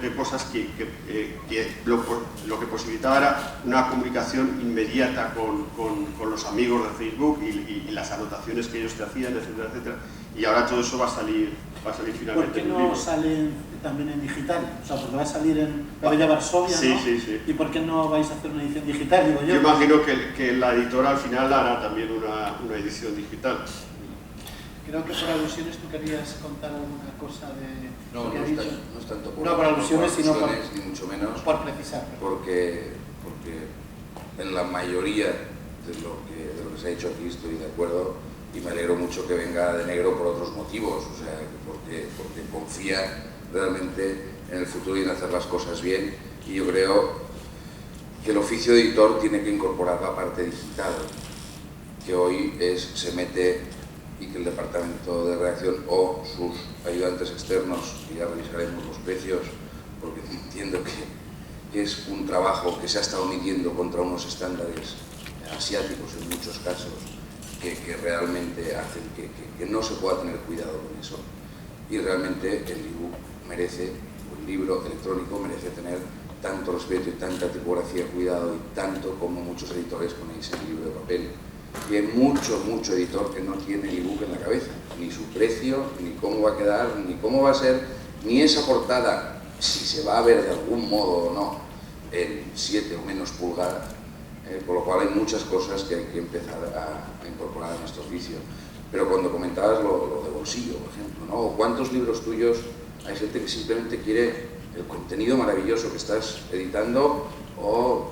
de cosas que lo que posibilitaba era una comunicación inmediata con los amigos de Facebook y las anotaciones que ellos te hacían, etcétera, etcétera. Y ahora todo eso va a salir finalmente. ¿Por qué no sale también en digital? O sea, porque va a salir en la Bella Varsovia, sí, ¿no? Sí. ¿Y por qué no vais a hacer una edición digital, digo yo? Yo imagino que la editora al final hará también una edición digital. Creo que por alusiones tú querías contar alguna cosa de lo que ha dicho. No es tanto por alusiones, sino por, ni mucho menos por precisar. Porque en la mayoría de lo que se ha dicho aquí estoy de acuerdo, y me alegro mucho que venga de negro por otros motivos, o sea, porque confía realmente en el futuro y en hacer las cosas bien, y yo creo que el oficio de editor tiene que incorporar la parte digital, que hoy se mete, y que el departamento de redacción o sus ayudantes externos, y ya revisaremos los precios, porque entiendo que es un trabajo que se ha estado midiendo contra unos estándares asiáticos en muchos casos, que realmente hacen que no se pueda tener cuidado con eso. Y realmente el ebook merece, o el libro electrónico merece tener tanto respeto y tanta tipografía, cuidado, y tanto como muchos editores ponéis en el libro de papel. Y hay mucho editor que no tiene el ebook en la cabeza, ni su precio, ni cómo va a quedar, ni cómo va a ser, ni esa portada, si se va a ver de algún modo o no, en 7 o menos pulgadas, por lo cual hay muchas cosas que hay que empezar a incorporar en estos vicios. Pero cuando comentabas lo de bolsillo, por ejemplo, ¿no? O cuántos libros tuyos hay gente que simplemente quiere el contenido maravilloso que estás editando, o,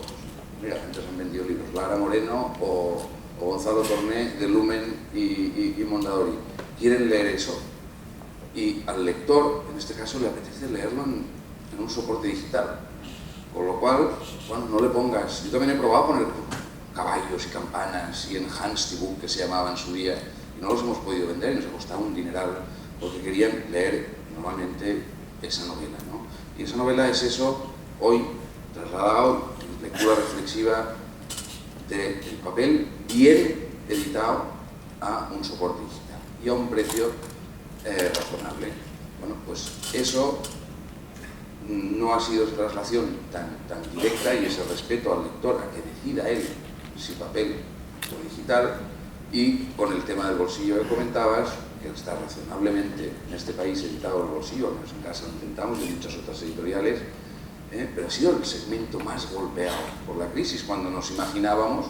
mira, antes han vendido libros Lara Moreno o Gonzalo Torné de Lumen y Mondadori, quieren leer eso, y al lector, en este caso, le apetece leerlo en un soporte digital, con lo cual, bueno, no le pongas. Yo también he probado poner caballos y campanas y enhanced ebook, que se llamaba en su día, y no los hemos podido vender, y nos ha costado un dineral, porque querían leer normalmente esa novela, ¿no? Y esa novela es eso, hoy trasladado, lectura reflexiva del papel, bien editado a un soporte digital y a un precio razonable. Bueno, pues eso no ha sido esa traslación tan directa, y ese respeto al lector a que decida él si papel o digital. Y con el tema del bolsillo que comentabas, que está razonablemente en este país editado el bolsillo, al menos en casa lo intentamos, y en muchas otras editoriales, pero ha sido el segmento más golpeado por la crisis, cuando nos imaginábamos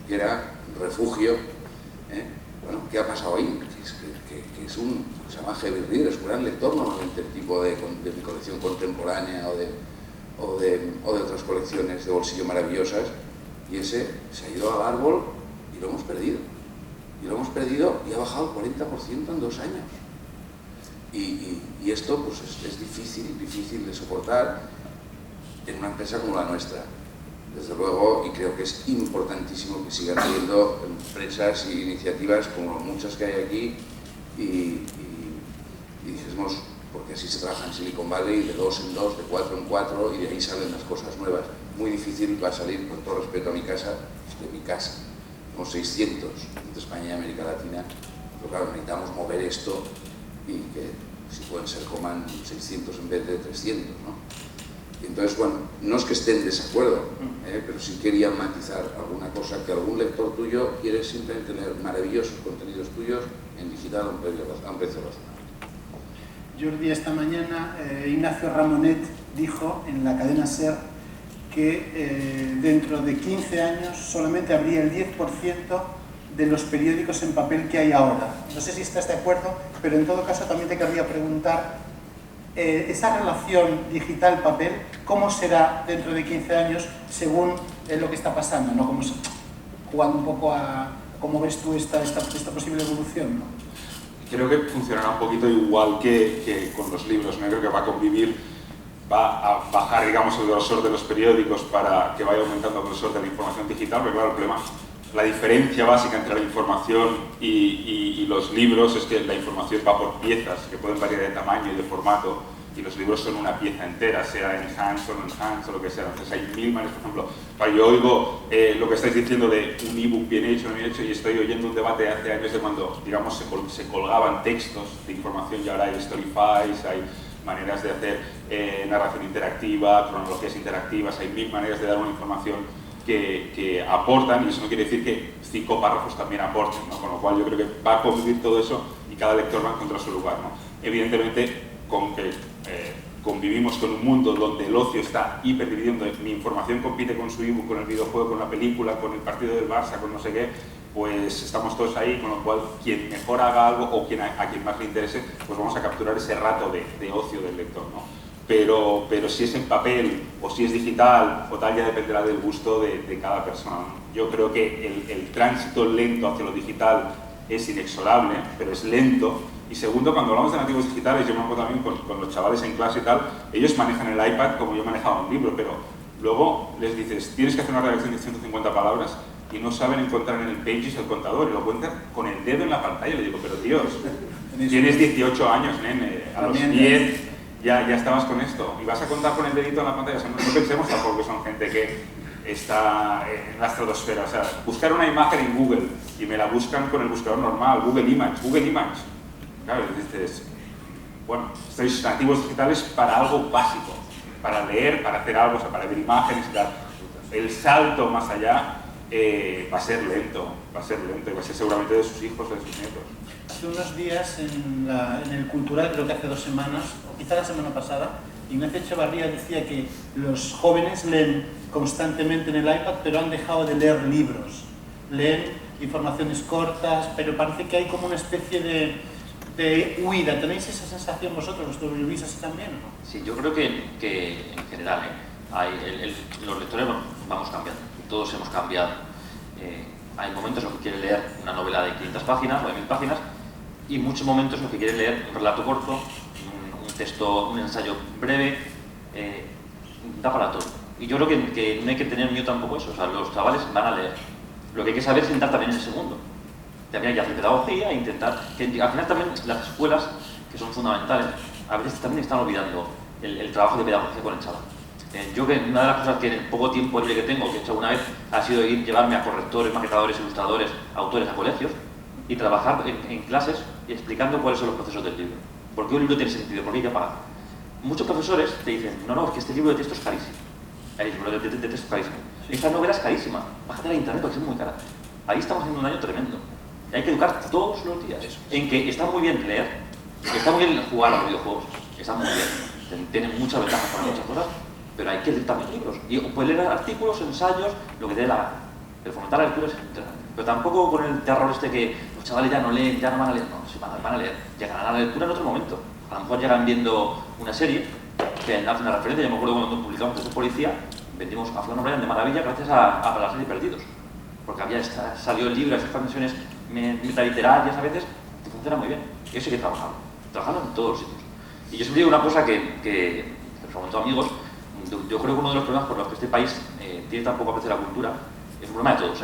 que era refugio. Bueno, ¿qué ha pasado ahí? Que es un, se llama heavy reader, es un gran lector normalmente, el tipo de mi colección contemporánea o de otras colecciones de bolsillo maravillosas, y ese se ha ido al árbol y lo hemos perdido. Y lo hemos perdido y ha bajado el 40% en 2 años. Y esto pues es difícil de soportar en una empresa como la nuestra, desde luego, y creo que es importantísimo que sigan habiendo empresas e iniciativas como muchas que hay aquí, y dijésemos, porque así se trabaja en Silicon Valley, de 2 en 2, de 4 en 4, y de ahí salen las cosas nuevas. Muy difícil va a salir, con todo respeto a mi casa, de mi casa. Somos 600 entre España y América Latina, pero claro, necesitamos mover esto, y que si pueden ser coman 600 en vez de 300, ¿no? Entonces, bueno, no es que esté en desacuerdo, pero sí quería matizar alguna cosa, que algún lector tuyo quiere simplemente tener maravillosos contenidos tuyos en digital a un precio razonable. Jordi, esta mañana Ignacio Ramonet dijo en la cadena SER que dentro de 15 años solamente habría el 10% de los periódicos en papel que hay ahora. No sé si estás de acuerdo, pero en todo caso también te querría preguntar, esa relación digital-papel, ¿cómo será dentro de 15 años según lo que está pasando, ¿no? Como jugando un poco a cómo ves tú esta posible evolución, ¿no? Creo que funcionará un poquito igual que con los libros, ¿no? Creo que va a convivir, va a bajar, digamos, el grosor de los periódicos para que vaya aumentando el grosor de la información digital, pero claro, el problema, la diferencia básica entre la información y los libros es que la información va por piezas que pueden variar de tamaño y de formato, y los libros son una pieza entera, sea enhanced o no enhanced o lo que sea. Entonces hay mil maneras, por ejemplo, yo oigo lo que estáis diciendo de un ebook bien hecho, no bien hecho, y estoy oyendo un debate hace años de cuando, digamos, se colgaban textos de información, y ahora hay Storyfies, hay maneras de hacer narración interactiva, cronologías interactivas, hay 1000 maneras de dar una información que aportan, y eso no quiere decir que 5 párrafos también aporten, ¿no? Con lo cual yo creo que va a convivir todo eso y cada lector va a encontrar su lugar, ¿no? Evidentemente, con que convivimos con un mundo donde el ocio está hiperdividido, mi información compite con su ebook, con el videojuego, con la película, con el partido del Barça, con no sé qué, pues estamos todos ahí, con lo cual quien mejor haga algo o a quien más le interese, pues vamos a capturar ese rato de ocio del lector, ¿no? Pero si es en papel o si es digital o tal, ya dependerá del gusto de cada persona, ¿no? Yo creo que el tránsito lento hacia lo digital es inexorable, pero es lento. Y segundo, cuando hablamos de nativos digitales, yo me acuerdo también con los chavales en clase y tal, ellos manejan el iPad como yo manejaba un libro, pero luego les dices, tienes que hacer una redacción de 150 palabras y no saben encontrar en el Pages el contador y lo cuentan con el dedo en la pantalla. Le digo, pero Dios, tienes 18 años, nene, a los 10 ya estabas con esto y vas a contar con el dedito en la pantalla. O sea, no pensemos tampoco que son gente que está en la estratosfera. O sea, buscar una imagen en Google y me la buscan con el buscador normal, Google Image. Claro, dices, bueno, estáis nativos digitales para algo básico, para leer, para hacer algo, o sea, para ver imágenes y tal. El salto más allá va a ser lento, y va a ser seguramente de sus hijos, de sus nietos. Hace unos días en el Cultural, creo que hace 2 semanas, o quizá la semana pasada, Ignacio Echevarría decía que los jóvenes leen constantemente en el iPad, pero han dejado de leer libros. Leen informaciones cortas, pero parece que hay como una especie de huida. ¿Tenéis esa sensación vosotros? ¿Lo vivís así también o no? Sí, yo creo que en general los lectores vamos cambiando, todos hemos cambiado. Hay momentos en los que quiere leer una novela de 500 páginas o de 1000 páginas y muchos momentos en los que quiere leer un relato corto, un texto, un ensayo breve, da para todo. Y yo creo que no hay que tener miedo tampoco eso, o sea, los chavales van a leer. Lo que hay que saber es entrar también en ese mundo. También hay que hacer pedagogía e intentar, que al final también las escuelas, que son fundamentales, a veces también están olvidando el trabajo de pedagogía con el chaval. Yo que una de las cosas que en el poco tiempo libre que tengo, que he hecho alguna vez, ha sido llevarme a correctores, maquetadores, ilustradores, autores a colegios y trabajar en clases y explicando cuáles son los procesos del libro. ¿Por qué un libro tiene sentido? ¿Por qué hay que pagar? Muchos profesores te dicen, no, es que este libro de texto es carísimo. El libro de texto es carísimo. Esta novela es carísima. Bájate a internet porque es muy cara. Ahí estamos haciendo un daño tremendo. Hay que educar todos los días en que está muy bien leer, está muy bien jugar a los videojuegos, está muy bien, tienen muchas ventajas para muchas cosas, pero hay que leer también libros. Y puedes leer artículos, ensayos, lo que te dé la gana. Pero fomentar la lectura es interesante. Pero tampoco con el terror que los chavales ya no leen, ya no van a leer. No, sí van a leer. Llegarán a la lectura en otro momento. A lo mejor llegan viendo una serie que hace una referencia. Yo me acuerdo cuando publicamos Texto Policía, vendimos a Flan O'Brien de maravilla gracias a la serie Perdidos. Porque salió el libro, esas canciones metaliterarias a veces, que funciona muy bien. Y eso hay que trabajarlo en todos los sitios. Y yo siempre digo una cosa que os comento, amigos, yo creo que uno de los problemas por los que este país tiene tan poco aprecio a la cultura es un problema de todos.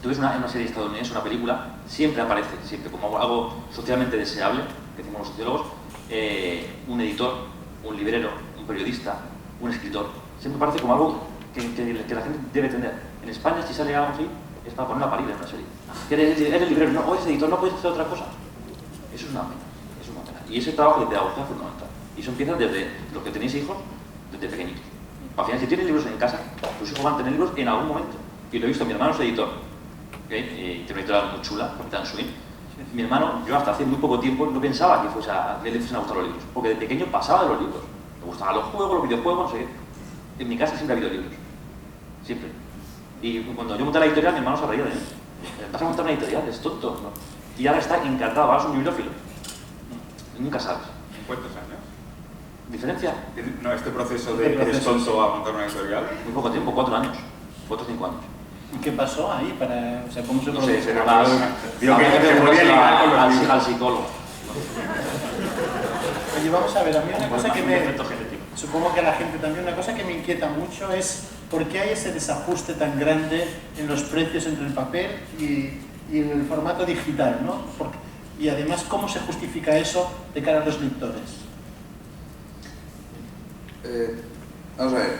Tú ves una serie estadounidense, una película, siempre aparece, siempre como algo socialmente deseable, que decimos los sociólogos, un editor, un librero, un periodista, un escritor, siempre aparece como algo que la gente debe tener. En España, si sale algo así, es para ponerla a parir en una serie. Eres librero, no, o eres editor, no puedes hacer otra cosa. Eso es una pena, es una pena. Y ese trabajo de pedagogía es fundamental. Y eso empieza desde los que tenéis hijos, desde pequeñitos. Al final, si tienes libros en casa, tus hijos van a tener libros en algún momento. Y lo he visto, mi hermano es editor. Tiene una editorial muy chula, Capitán Swing. Mi hermano, yo hasta hace muy poco tiempo no pensaba que le fuesen a gustar los libros. Porque de pequeño pasaba de los libros. Me gustaban los juegos, los videojuegos, no sé qué. En mi casa siempre ha habido libros. Siempre. Y cuando yo monté la editorial, mi hermano se reía de mí. Vas a montar una editorial, es tonto, ¿no? Y ahora está encantado, ahora es un bibliófilo. Nunca sabes. ¿En cuántos años? ¿Diferencia? No, este proceso de eres tonto a montar una editorial. Muy poco tiempo, 4 años. 4 o 5 años. ¿Y qué pasó ahí? O sea, ¿cómo se No sé, será más... Digo que se podía ligar con los libros. Al psicólogo. Oye, vamos a ver, a mí una cosa que Un efecto genético. supongo que a la gente también, una cosa que me inquieta mucho es por qué hay ese desajuste tan grande en los precios entre el papel y el formato digital, ¿no? Y además, ¿cómo se justifica eso de cara a los lectores? Vamos a ver,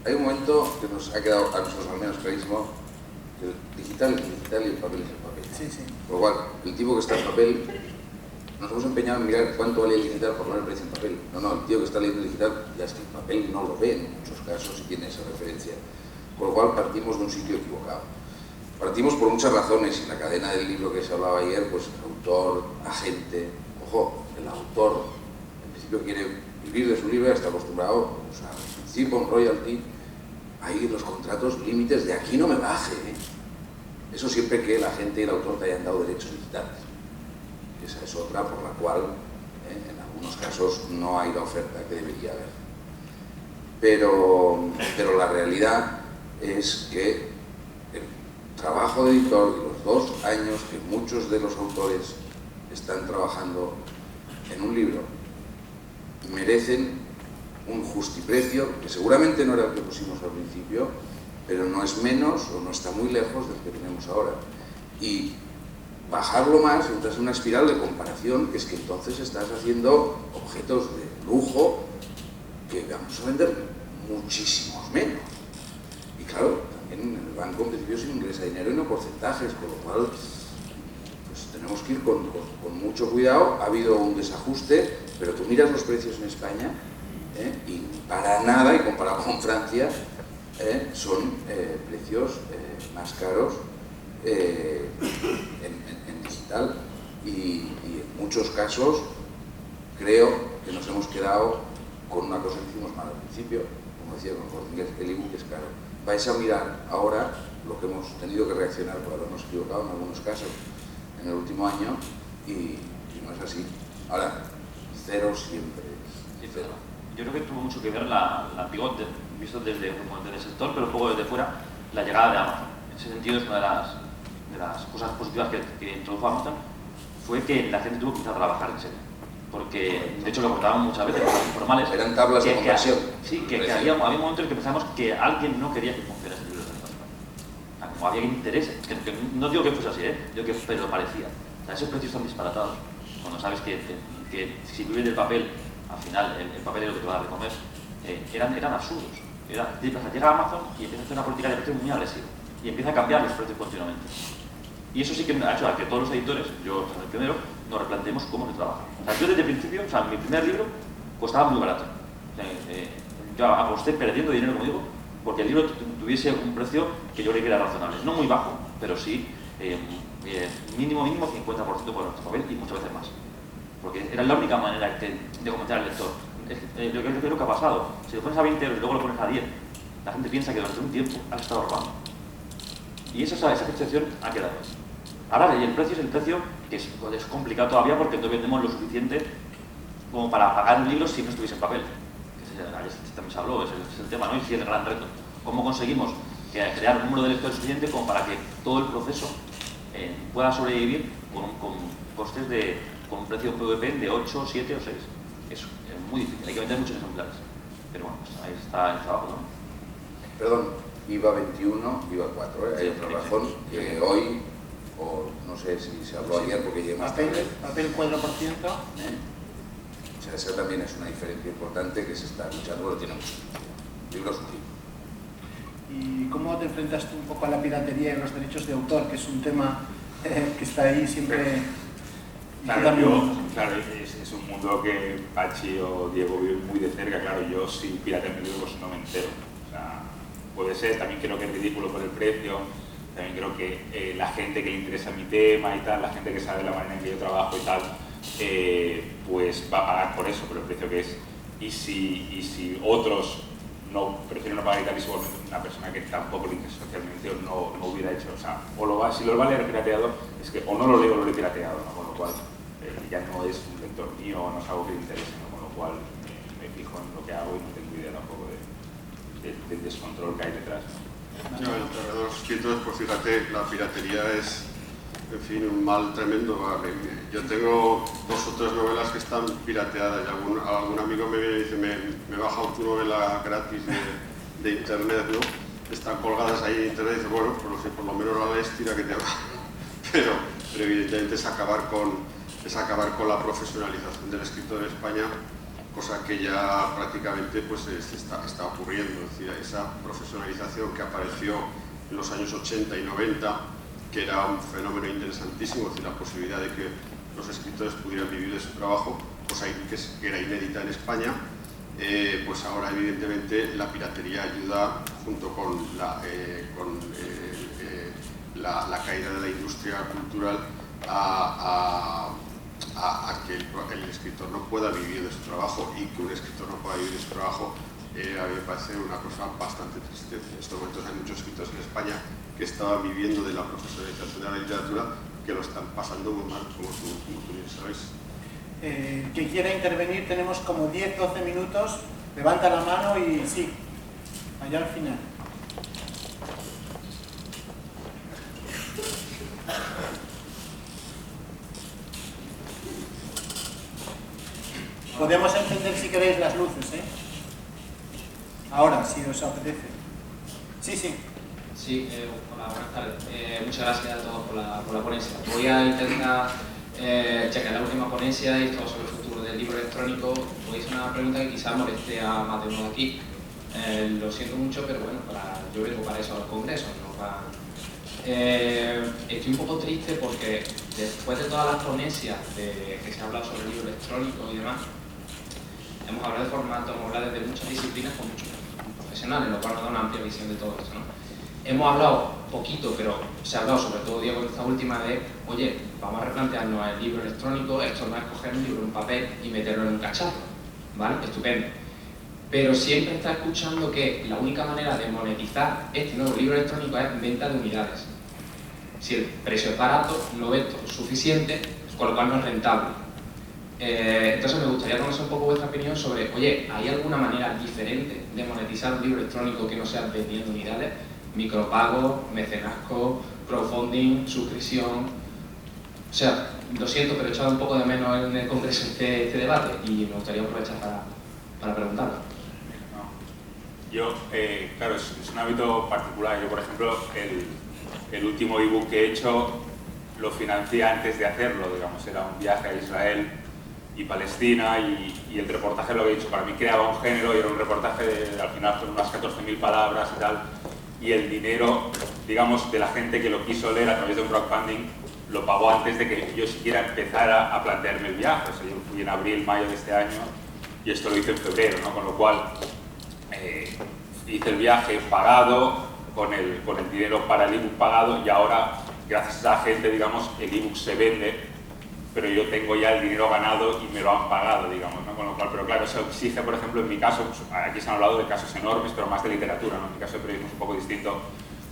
hay un momento que nos ha quedado a nosotros al menos clarísimo, que el digital es digital y el papel es el papel. Sí, sí. Por lo cual, el tipo que está en papel nos hemos empeñado en mirar cuánto vale el digital por poner el precio en papel. No, el tío que está leyendo el digital ya es que el papel no lo ve en muchos casos y tiene esa referencia. Con lo cual partimos de un sitio equivocado. Partimos por muchas razones, y en la cadena del libro que se hablaba ayer, pues autor, agente, ojo, el autor en principio quiere vivir de su libro, está acostumbrado, o sea, en principio un royalty, hay en los contratos límites de aquí no me baje, ¿eh? Eso siempre que la gente y el autor te hayan dado derechos digitales. Esa es otra por la cual, en algunos casos, no hay la oferta que debería haber. Pero la realidad es que el trabajo de editor y los 2 años que muchos de los autores están trabajando en un libro merecen un justiprecio que seguramente no era el que pusimos al principio, pero no es menos o no está muy lejos del que tenemos ahora. Y bajarlo más, entras en una espiral de comparación, que es que entonces estás haciendo objetos de lujo que vamos a vender muchísimos menos. Y claro, también en el banco en principio se ingresa dinero y no porcentajes, con lo cual pues tenemos que ir con mucho cuidado. Ha habido un desajuste, pero tú miras los precios en España y para nada, y comparado con Francia, son precios más caros en digital, y en muchos casos creo que nos hemos quedado con una cosa que hicimos mal al principio, como decía con Corte Inglés, el ebook es caro. Vais a mirar ahora lo que hemos tenido que reaccionar por habernos equivocado en algunos casos en el último año, y no es así. Ahora, cero siempre es cero. Yo creo que tuvo mucho que ver la pivote, visto desde el sector, pero un poco desde fuera, la llegada de Amazon. En ese sentido es una de las cosas positivas que introdujo Amazon, fue que la gente tuvo que empezar a trabajar en serio. Porque, de hecho, lo contaban muchas veces, los informales. Eran tablas de conversión. Sí, que había momentos en que pensamos que alguien no quería que funcionase el libro de Amazon. Como había interés, que no digo que fuese así, pero parecía. O sea, esos precios están disparatados. Cuando sabes que si vives del papel, al final el papel es lo que te va a dar de comer, eran absurdos. Llega Amazon y empieza a hacer una política de precios muy agresiva y empieza a cambiar los precios continuamente. Y eso sí que ha hecho a que todos los editores, yo el primero, nos replanteemos cómo se trabaja. O sea, yo desde el principio, o sea, mi primer libro costaba muy barato. O sea, yo aposté perdiendo dinero, como digo, porque el libro tuviese un precio que yo creía que era razonable. No muy bajo, pero sí mínimo 50% por nuestro papel y muchas veces más. Porque era la única manera de comentar al lector. Yo creo que es lo que ha pasado. Si lo pones a 20 euros y luego lo pones a 10, la gente piensa que durante un tiempo has estado robando. Y esa percepción ha quedado. Ahora, y el precio es el precio que es complicado todavía, porque no vendemos lo suficiente como para pagar un libro si no estuviese en papel. Ayer también se habló, es el tema, ¿no? Y sí, el gran reto. ¿Cómo conseguimos crear un número de lectores suficiente como para que todo el proceso pueda sobrevivir con costes con un precio PVP de 8, 7 o 6? Es muy difícil, hay que vender muchos ejemplares. Pero bueno, pues ahí está el trabajo, ¿no? Perdón, IVA 21, IVA 4, hay otra razón que hoy, o no sé si se habló ayer porque llegué más tarde. Papel 4%. O sea, esa también es una diferencia importante que se está luchando, lo tiene mucho. Libros un libro. ¿Y cómo te enfrentas tú un poco a la piratería y los derechos de autor, que es un tema que está ahí siempre? Claro, es un mundo que Pachi o Diego viven muy de cerca. Claro, yo si pirateo mi libro pues no me entero. O sea, puede ser, también creo que es ridículo por el precio, también creo que la gente que le interesa mi tema y tal, la gente que sabe la manera en que yo trabajo y tal, pues va a pagar por eso, por el precio que es. Y si otros prefieren no pagar y tal, y igualmente una persona que tampoco le interesa socialmente o no hubiera hecho, o sea, si lo va a leer pirateado, es que o no lo leo o lo he pirateado, ¿no? Con lo cual ya no es un lector mío o no es algo que le interese, ¿no? Con lo cual me fijo en lo que hago y no tengo idea tampoco del descontrol que hay detrás, ¿no? No, el terreno de los escritores, pues fíjate, la piratería es, en fin, un mal tremendo. Yo tengo 2 o 3 novelas que están pirateadas y algún amigo me viene y dice, me he bajado tu novela gratis de internet, ¿no? Están colgadas ahí en internet y dice, bueno, pues si por lo menos la lees, tira que te va. Pero evidentemente es acabar con la profesionalización del escritor en España, cosa que ya prácticamente pues está ocurriendo. Es decir, esa profesionalización que apareció en los años 80 y 90, que era un fenómeno interesantísimo, es decir, la posibilidad de que los escritores pudieran vivir de su trabajo, cosa que era inédita en España. Pues ahora evidentemente la piratería ayuda, junto con la caída de la industria cultural, a que el escritor no pueda vivir de su trabajo, y que un escritor no pueda vivir de su trabajo a mí me parece una cosa bastante triste. En estos momentos hay muchos escritores en España que estaban viviendo de la profesionalización de la literatura, que lo están pasando muy mal, como tú bien sabes. Que quiera intervenir, tenemos como 10-12 minutos, levanta la mano y sí, allá al final. Podemos encender si queréis las luces, ¿eh? Ahora, si os apetece. Sí, sí. Sí, hola, buenas tardes. Muchas gracias a todos por la ponencia. Voy a intentar checar la última ponencia y todo sobre el futuro del libro electrónico. Voy a hacer una pregunta que quizás moleste a más de uno de aquí. Lo siento mucho, pero bueno, yo vengo para eso a los congresos, no para... estoy un poco triste porque después de todas las ponencias que se ha hablado sobre el libro electrónico y demás, hemos hablado de formato, hemos hablado de muchas disciplinas con muchos profesionales, lo cual nos da una amplia visión de todo esto, ¿no? Hemos hablado poquito, pero se ha hablado sobre todo, Diego, esta última de, oye, vamos a replantearnos el libro electrónico, esto no es coger un libro en un papel y meterlo en un cacharro, ¿vale? Estupendo. Pero siempre está escuchando que la única manera de monetizar este nuevo libro electrónico es venta de unidades. Si el precio es barato, no es suficiente, con lo cual no es rentable. Entonces me gustaría conocer un poco vuestra opinión sobre, oye, ¿hay alguna manera diferente de monetizar un libro electrónico que no sea vendiendo unidades? Micropago, mecenazgo, crowdfunding, suscripción. O sea, lo siento, pero he echado un poco de menos en el congreso este debate y me gustaría aprovechar para preguntarlo. Yo, claro, es un hábito particular. Yo, por ejemplo, el último ebook que he hecho lo financié antes de hacerlo, digamos, era un viaje a Israel y Palestina, y el reportaje lo había hecho, para mí creaba un género y era un reportaje al final con unas 14.000 palabras y tal, y el dinero, digamos, de la gente que lo quiso leer a través de un crowdfunding lo pagó antes de que yo siquiera empezara a plantearme el viaje. O sea, yo fui en abril, mayo de este año y esto lo hice en febrero, ¿no? Con lo cual hice el viaje pagado, con el dinero para el ebook pagado, y ahora, gracias a esa gente, digamos, el ebook se vende, pero yo tengo ya el dinero ganado y me lo han pagado, digamos, ¿no? Con lo cual, pero claro, eso exige, por ejemplo, en mi caso, pues, aquí se han hablado de casos enormes, pero más de literatura, ¿no? En mi caso de periodismo es un poco distinto,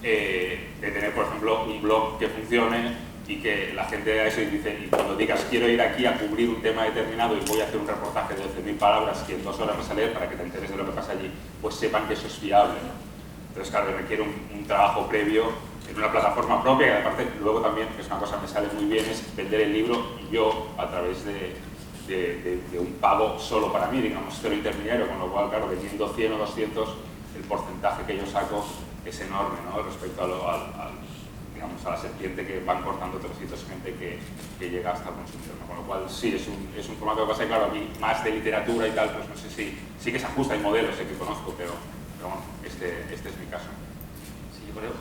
de tener, por ejemplo, un blog que funcione y que la gente vea eso y dice, y cuando digas quiero ir aquí a cubrir un tema determinado y voy a hacer un reportaje de 12.000 palabras que en 2 horas vas a leer para que te enteres de lo que pasa allí, pues sepan que eso es fiable, ¿no? Entonces, claro, requiere un trabajo previo en una plataforma propia, y aparte luego también, que es una cosa que me sale muy bien, es vender el libro yo a través de un pago solo para mí, digamos, cero intermediario, con lo cual, claro, vendiendo 100 o 200, el porcentaje que yo saco es enorme, ¿no? Respecto digamos, a la serpiente que van cortando trocitos, gente que llega hasta el consumidor, ¿no? Con lo cual, sí, es un formato que pasa, y claro, a mí más de literatura y tal, pues no sé si sí que se ajusta, hay modelos que conozco, pero bueno, este es mi caso. Sí, yo creo.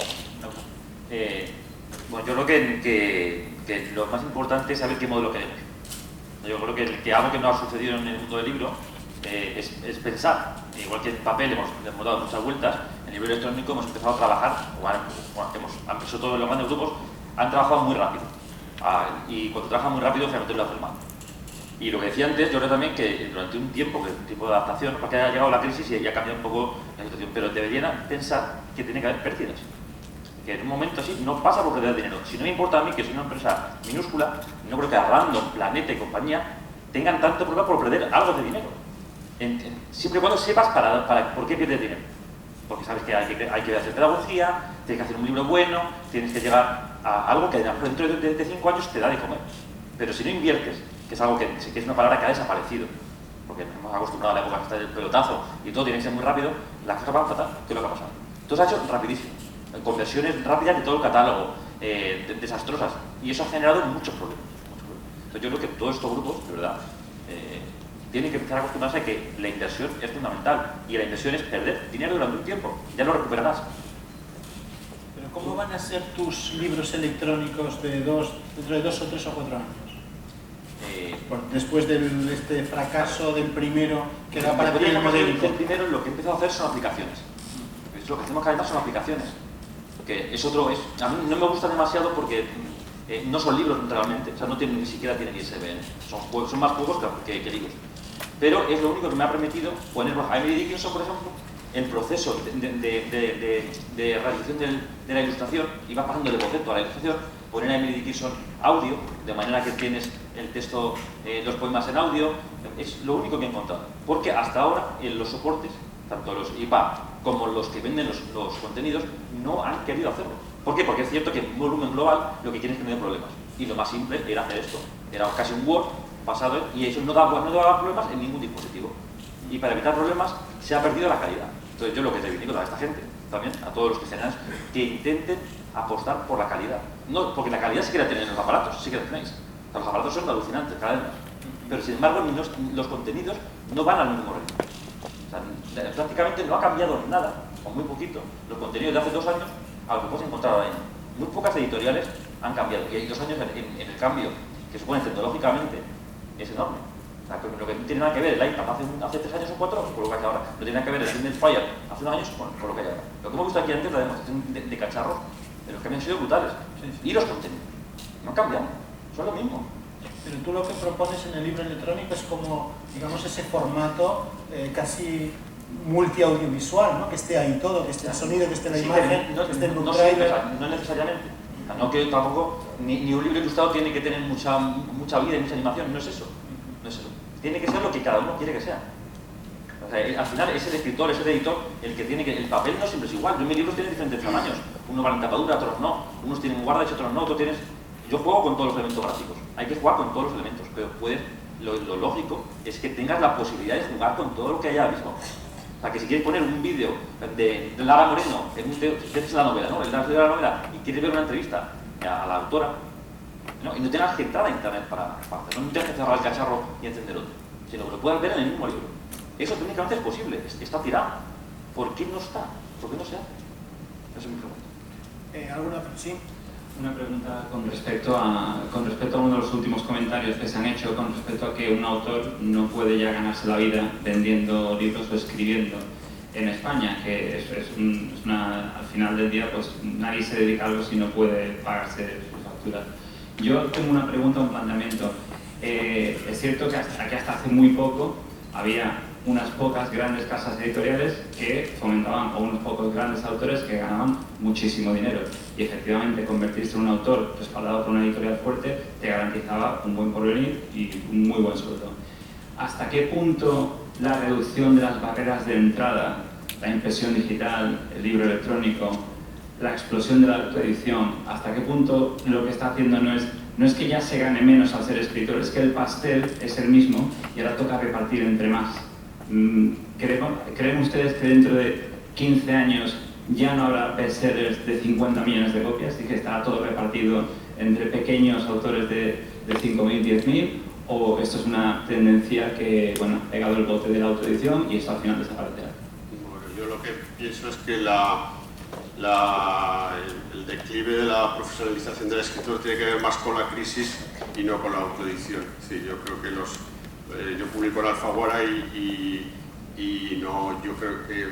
Bueno, yo creo que lo más importante es saber qué modelo queremos. Yo creo que algo que no ha sucedido en el mundo del libro es pensar. Igual que en papel hemos dado muchas vueltas, en el libro electrónico hemos empezado a trabajar, han empezado todos los grandes grupos, han trabajado muy rápido. Y cuando trabajan muy rápido, generalmente lo hacen mal. Y lo que decía antes, yo creo también que durante un tiempo, que es un tiempo de adaptación, porque ha llegado la crisis y ha cambiado un poco la situación, pero deberían pensar que tiene que haber pérdidas. Que en un momento así no pasa por perder dinero. Si no me importa a mí, que soy una empresa minúscula, no creo que a Random, Planeta y compañía tengan tanto problema por perder algo de dinero. Siempre y cuando sepas por qué pierdes dinero. Porque sabes que hay que hacer pedagogía, tienes que hacer un libro bueno, tienes que llegar a algo que dentro de 5 años te da de comer. Pero si no inviertes, que es algo que es una palabra que ha desaparecido, porque nos hemos acostumbrado a la época que está el pelotazo y todo tiene que ser muy rápido, las cosas van fatal. ¿Qué es lo que ha pasado? Todo se ha hecho rapidísimo. Conversiones rápidas de todo el catálogo, desastrosas, y eso ha generado muchos problemas. Entonces yo creo que todos estos grupos, de verdad, tienen que empezar a acostumbrarse a que la inversión es fundamental, y la inversión es perder dinero durante un tiempo, ya lo recuperarás. Pero ¿cómo van a ser tus libros electrónicos dentro de 2 o 3 o 4 años? Bueno, después de este fracaso del primero, que era para ti el modélico. El primero lo que he empezado a hacer son aplicaciones. Lo que hacemos cada vez más son aplicaciones. Que es otro, a mí no me gusta demasiado porque no son libros realmente, o sea, ni siquiera tienen ISBN, son más juegos que libros. Pero es lo único que me ha permitido poner a Emily Dickinson, por ejemplo, el proceso de realización de la ilustración, iba pasando del boceto a la ilustración, poner a Emily Dickinson audio, de manera que tienes el texto, los poemas en audio, es lo único que he encontrado. Porque hasta ahora en los soportes, tanto los IPA como los que venden los contenidos, no han querido hacerlo. ¿Por qué? Porque es cierto que en volumen global lo que quieren es que no haya problemas. Y lo más simple era hacer esto. Era casi un Word pasado y eso no daba problemas en ningún dispositivo. Y para evitar problemas se ha perdido la calidad. Entonces yo lo que reivindico a esta gente, también a todos los cristianos, que intenten apostar por la calidad. No, porque la calidad sí que la tienen en los aparatos, sí que la tenéis. Los aparatos son alucinantes cada vez más. Pero sin embargo los contenidos no van al mismo ritmo. O sea, prácticamente no ha cambiado nada, o muy poquito, los contenidos de hace 2 años a lo que puedes encontrar ahora mismo. Muy pocas editoriales han cambiado, y hay 2 años en el cambio que supone tecnológicamente es enorme. O sea, lo que no tiene nada que ver el iPad hace 3 años o 4 con lo que hay ahora. No tiene nada que ver el Kindle Fire hace 1 año con lo que hay ahora. Lo que hemos visto aquí antes, la demostración de cacharros, de los que han sido brutales. Y los contenidos. No cambian, son lo mismo. Pero tú lo que propones en el libro electrónico es como, digamos, ese formato casi multiaudiovisual, ¿no? Que esté ahí todo, que esté el sonido, que esté la imagen, que esté el book trailer. No necesariamente. O sea, no que tampoco, ni un libro ilustrado tiene que tener mucha vida y mucha animación, no es eso. No es eso. Tiene que ser lo que cada uno quiere que sea. O sea, al final es el escritor, es el editor el que tiene que... El papel no siempre es igual. Mis libros tienen diferentes tamaños. Unos van en tapadura, otros no. Unos tienen guardas y otros no. Otros tienes... Yo juego con todos los elementos gráficos. Hay que jugar con todos los elementos, pero lo lógico es que tengas la posibilidad de jugar con todo lo que hay ahora mismo. O sea, que si quieres poner un vídeo de Lara Moreno, es la novela, ¿no? El de la novela, y quieres ver una entrevista a la autora, ¿no? Y no tengas que entrar a internet para hacerlo, no tengas que cerrar el cacharro y encender otro, sino que lo puedas ver en el mismo libro. Eso técnicamente es posible, está tirado. ¿Por qué no está? ¿Por qué no se hace? Esa es mi pregunta. ¿Alguna otra? Sí. Una pregunta con respecto a uno de los últimos comentarios que se han hecho con respecto a que un autor no puede ya ganarse la vida vendiendo libros o escribiendo en España, que al final del día pues nadie se dedica a algo si no puede pagarse sus facturas. Yo tengo una pregunta, un planteamiento. Es cierto que hasta hace muy poco había unas pocas grandes casas editoriales que fomentaban a unos pocos grandes autores que ganaban muchísimo dinero. Y efectivamente convertirse en un autor respaldado por una editorial fuerte te garantizaba un buen porvenir y un muy buen sueldo. ¿Hasta qué punto la reducción de las barreras de entrada, la impresión digital, el libro electrónico, la explosión de la autoedición, hasta qué punto lo que está haciendo no es que ya se gane menos al ser escritor, es que el pastel es el mismo y ahora toca repartir entre más? ¿Creen ustedes que dentro de 15 años ya no habrá bestsellers de 50 millones de copias y que estará todo repartido entre pequeños autores de 5.000, 10.000? ¿O esto es una tendencia que, bueno, ha pegado el bote de la autoedición y esto al final desaparecerá? Bueno, yo lo que pienso es que el declive de la profesionalización del escritor tiene que ver más con la crisis y no con la autoedición. Sí, yo creo que yo publico en Alfaguara y no, yo creo que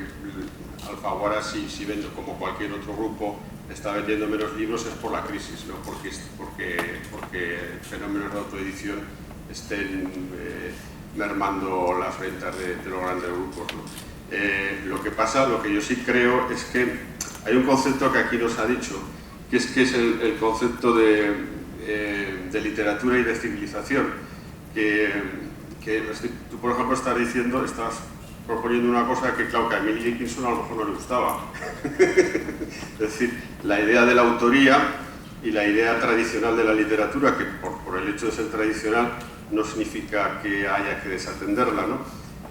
Alfaguara si vendo como cualquier otro grupo está vendiendo menos libros es por la crisis, no porque fenómenos de autoedición estén mermando las ventas de los grandes grupos, ¿no? Lo que pasa, lo que yo sí creo es que hay un concepto que aquí nos ha dicho, que es el concepto de literatura y de civilización, que tú, por ejemplo, estás proponiendo una cosa que, claro, que a Emily Dickinson a lo mejor no le gustaba. Es decir, la idea de la autoría y la idea tradicional de la literatura, que por el hecho de ser tradicional no significa que haya que desatenderla, ¿no?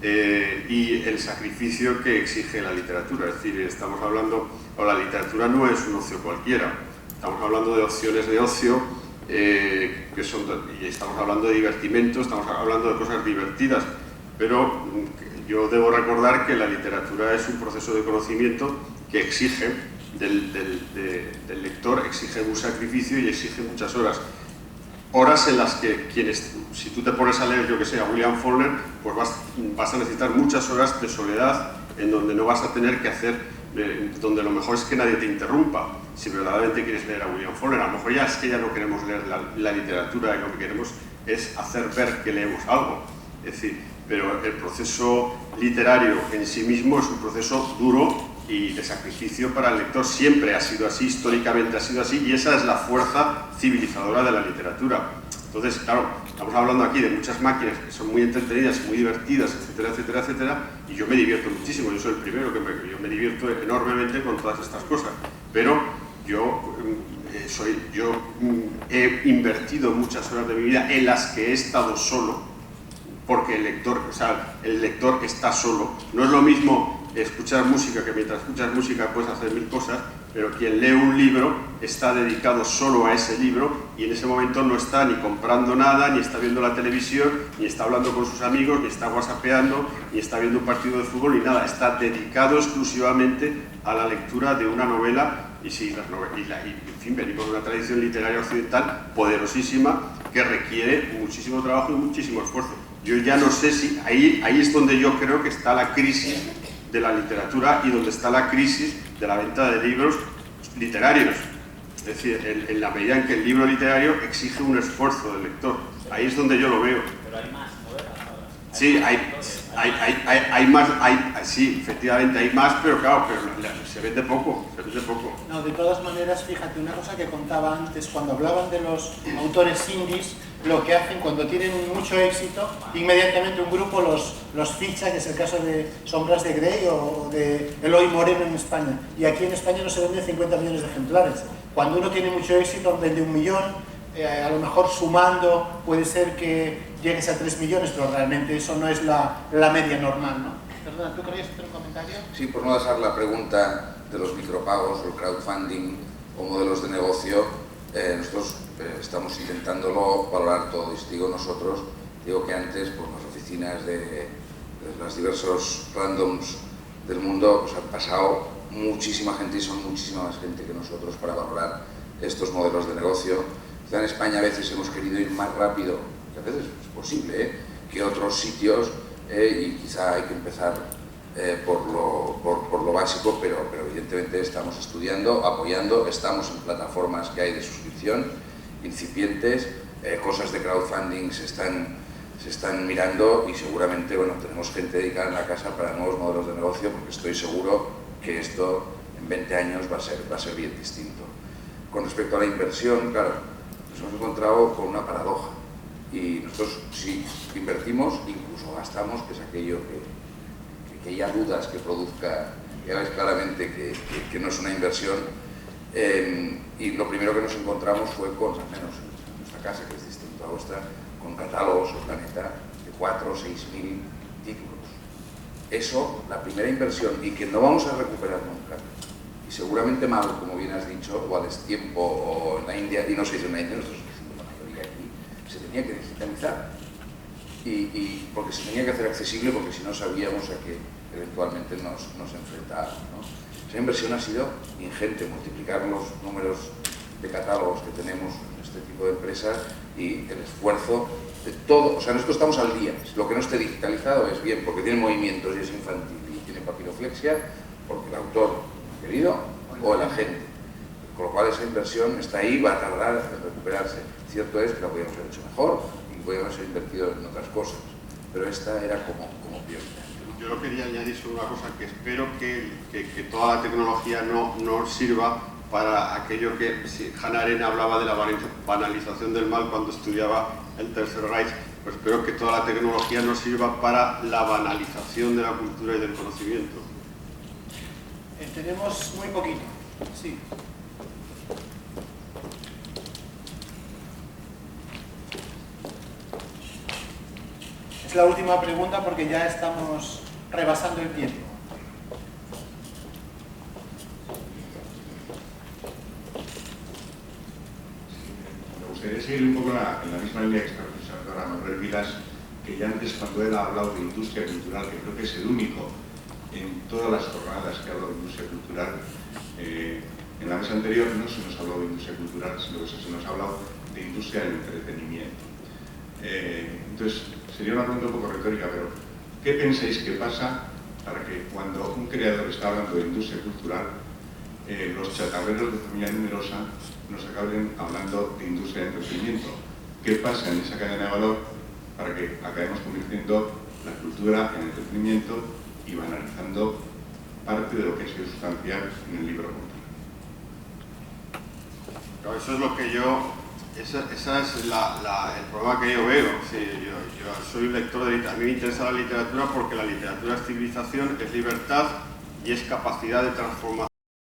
Y el sacrificio que exige la literatura. Es decir, estamos hablando, la literatura no es un ocio cualquiera, estamos hablando de opciones de ocio, y estamos hablando de divertimento, estamos hablando de cosas divertidas, pero yo debo recordar que la literatura es un proceso de conocimiento que exige del lector, exige un sacrificio y exige muchas horas. horas en las que si tú te pones a leer, yo que sé, a William Faulkner, pues vas a necesitar muchas horas de soledad en donde no vas a tener que hacer, donde lo mejor es que nadie te interrumpa, si verdaderamente quieres leer a William Faulkner. A lo mejor ya es que ya no queremos leer la literatura y lo que queremos es hacer ver que leemos algo. Es decir, pero el proceso literario en sí mismo es un proceso duro y de sacrificio para el lector. Siempre ha sido así, históricamente ha sido así, y esa es la fuerza civilizadora de la literatura. Entonces, claro, estamos hablando aquí de muchas máquinas que son muy entretenidas, muy divertidas, etcétera, etcétera, etcétera, y yo me divierto muchísimo. Yo soy el primero yo me divierto enormemente con todas estas cosas, pero yo he invertido muchas horas de mi vida en las que he estado solo, porque el lector está solo. No es lo mismo escuchar música, que mientras escuchas música puedes hacer mil cosas, pero quien lee un libro está dedicado solo a ese libro y en ese momento no está ni comprando nada, ni está viendo la televisión, ni está hablando con sus amigos, ni está whatsappeando, ni está viendo un partido de fútbol, ni nada. Está dedicado exclusivamente a la lectura de una novela. Y sí, en fin, venimos de una tradición literaria occidental poderosísima que requiere muchísimo trabajo y muchísimo esfuerzo. Yo ya no sé si ahí es donde yo creo que está la crisis de la literatura y donde está la crisis de la venta de libros literarios. Es decir, en la medida en que el libro literario exige un esfuerzo del lector. Ahí es donde yo lo veo. Pero hay más novelas ahora. Sí, hay más, sí, efectivamente hay más, pero claro, se vende poco, No, de todas maneras, fíjate, una cosa que contaba antes, cuando hablaban de los autores indies, lo que hacen cuando tienen mucho éxito, inmediatamente un grupo los ficha, que es el caso de Sombras de Grey o de Eloy Moreno en España. Y aquí en España no se venden 50 millones de ejemplares. Cuando uno tiene mucho éxito, vende 1 millón, a lo mejor sumando puede ser que llegues a 3 millones, pero realmente eso no es la media normal, ¿no? Perdona, ¿tú querías hacer un comentario? Sí, por no dejar la pregunta de los micropagos o el crowdfunding o modelos de negocio, nosotros estamos intentándolo valorar todo. Y digo nosotros, digo que antes por las oficinas de los diversos randoms del mundo pues han pasado muchísima gente y son muchísima más gente que nosotros para valorar estos modelos de negocio. En España a veces hemos querido ir más rápido, que a veces es posible, que otros sitios, y quizá hay que empezar por lo básico, pero evidentemente estamos estudiando, apoyando, estamos en plataformas que hay de suscripción, incipientes, cosas de crowdfunding se están mirando y seguramente tenemos gente dedicada en la casa para nuevos modelos de negocio, porque estoy seguro que esto en 20 años va a ser bien distinto. Con respecto a la inversión, claro, nos hemos encontrado con una paradoja y nosotros si invertimos, incluso gastamos, que es aquello que haya dudas que produzca, que veáis claramente que no es una inversión, y lo primero que nos encontramos fue con, al menos en nuestra casa, que es distinto a vuestra, con catálogos o planeta de 4 o 6 mil títulos. Eso, la primera inversión, y que no vamos a recuperar nunca. Y seguramente mal, como bien has dicho, o a destiempo, o en la India, y no se hizo en la India, nosotros hicimos la mayoría aquí, se tenía que digitalizar. Y porque se tenía que hacer accesible, porque si no sabíamos a qué eventualmente nos enfrentábamos, ¿no? Esa inversión ha sido ingente, multiplicar los números de catálogos que tenemos en este tipo de empresas y el esfuerzo de todo. O sea, nosotros estamos al día. Lo que no esté digitalizado es bien, porque tiene movimientos y es infantil y tiene papiroflexia, porque el autor querido o el agente, con lo cual esa inversión está ahí, va a tardar en recuperarse. Cierto es que la podíamos haber hecho mejor y podíamos haber invertido en otras cosas, pero esta era como prioridad. Yo lo quería añadir sobre una cosa, que espero que toda la tecnología no sirva para aquello que Hannah Arendt hablaba de la banalización del mal cuando estudiaba el Tercer Reich. Pues espero que toda la tecnología no sirva para la banalización de la cultura y del conocimiento. Tenemos muy poquito. Sí. Es la última pregunta porque ya estamos rebasando el tiempo. Me gustaría seguir un poco en la misma línea que está profesor Manuel Vilas, que ya antes cuando él ha hablado de industria cultural, que creo que es el único en todas las jornadas que ha hablado de industria cultural, en la mesa anterior no se nos ha hablado de industria cultural, sino que se nos ha hablado de industria del entretenimiento. Entonces, sería una pregunta un poco retórica, pero ¿qué pensáis que pasa para que cuando un creador está hablando de industria cultural, los chatarreros de familia numerosa nos acaben hablando de industria del entretenimiento? ¿Qué pasa en esa cadena de valor para que acabemos convirtiendo la cultura en entretenimiento y banalizando parte de lo que es sustancial en el libro cultural? Pero eso es lo que yo... Ese es el problema que yo veo. Sí, yo soy un lector de literatura. A mí me interesa la literatura porque la literatura es civilización, es libertad y es capacidad de transformación.